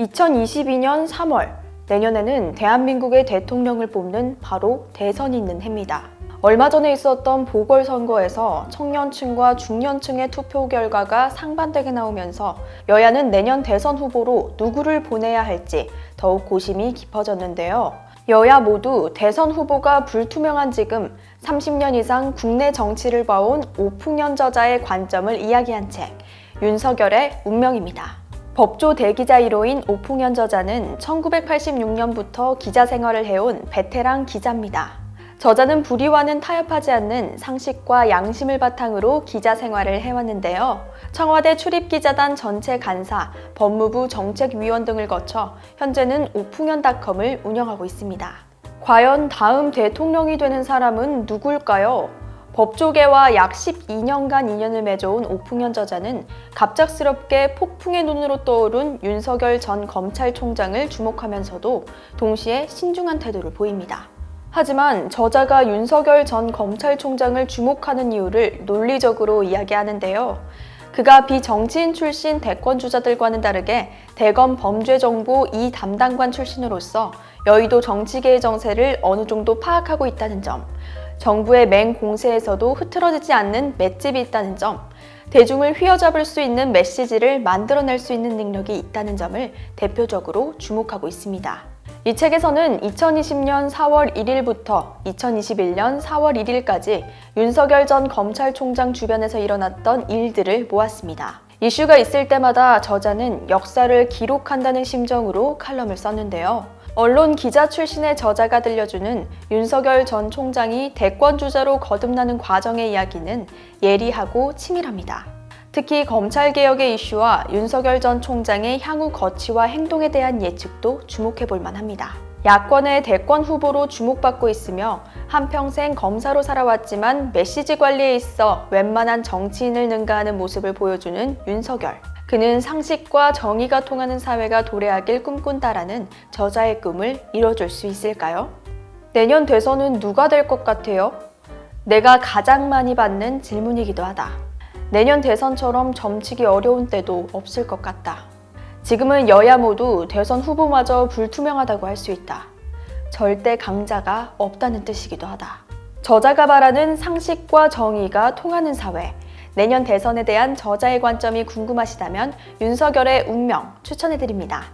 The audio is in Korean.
2022년 3월, 내년에는 대한민국의 대통령을 뽑는 바로 대선이 있는 해입니다. 얼마 전에 있었던 보궐선거에서 청년층과 중년층의 투표 결과가 상반되게 나오면서 여야는 내년 대선 후보로 누구를 보내야 할지 더욱 고심이 깊어졌는데요. 여야 모두 대선 후보가 불투명한 지금 30년 이상 국내 정치를 봐온 오풍년 저자의 관점을 이야기한 책, 윤석열의 운명입니다. 법조 대기자 1호인 오풍년 저자는 1986년부터 기자 생활을 해온 베테랑 기자입니다. 저자는 불의와는 타협하지 않는 상식과 양심을 바탕으로 기자 생활을 해왔는데요. 청와대 출입기자단 전체 간사, 법무부 정책위원 등을 거쳐 현재는 오풍년닷컴을 운영하고 있습니다. 과연 다음 대통령이 되는 사람은 누굴까요? 법조계와 약 12년간 인연을 맺어온 오풍년 저자는 갑작스럽게 폭풍의 눈으로 떠오른 윤석열 전 검찰총장을 주목하면서도 동시에 신중한 태도를 보입니다. 하지만 저자가 윤석열 전 검찰총장을 주목하는 이유를 논리적으로 이야기하는데요. 그가 비정치인 출신 대권주자들과는 다르게 대검 범죄정보 2 담당관 출신으로서 여의도 정치계의 정세를 어느 정도 파악하고 있다는 점, 정부의 맹공세에서도 흐트러지지 않는 맷집이 있다는 점, 대중을 휘어잡을 수 있는 메시지를 만들어낼 수 있는 능력이 있다는 점을 대표적으로 주목하고 있습니다. 이 책에서는 2020년 4월 1일부터 2021년 4월 1일까지 윤석열 전 검찰총장 주변에서 일어났던 일들을 모았습니다. 이슈가 있을 때마다 저자는 역사를 기록한다는 심정으로 칼럼을 썼는데요. 언론 기자 출신의 저자가 들려주는 윤석열 전 총장이 대권주자로 거듭나는 과정의 이야기는 예리하고 치밀합니다. 특히 검찰개혁의 이슈와 윤석열 전 총장의 향후 거취와 행동에 대한 예측도 주목해볼 만합니다. 야권의 대권 후보로 주목받고 있으며 한평생 검사로 살아왔지만 메시지 관리에 있어 웬만한 정치인을 능가하는 모습을 보여주는 윤석열. 그는 상식과 정의가 통하는 사회가 도래하길 꿈꾼다라는 저자의 꿈을 이뤄줄 수 있을까요? 내년 대선은 누가 될 것 같아요? 내가 가장 많이 받는 질문이기도 하다. 내년 대선처럼 점치기 어려운 때도 없을 것 같다. 지금은 여야 모두 대선 후보마저 불투명하다고 할 수 있다. 절대 강자가 없다는 뜻이기도 하다. 저자가 말하는 상식과 정의가 통하는 사회, 내년 대선에 대한 저자의 관점이 궁금하시다면 윤석열의 운명 추천해드립니다.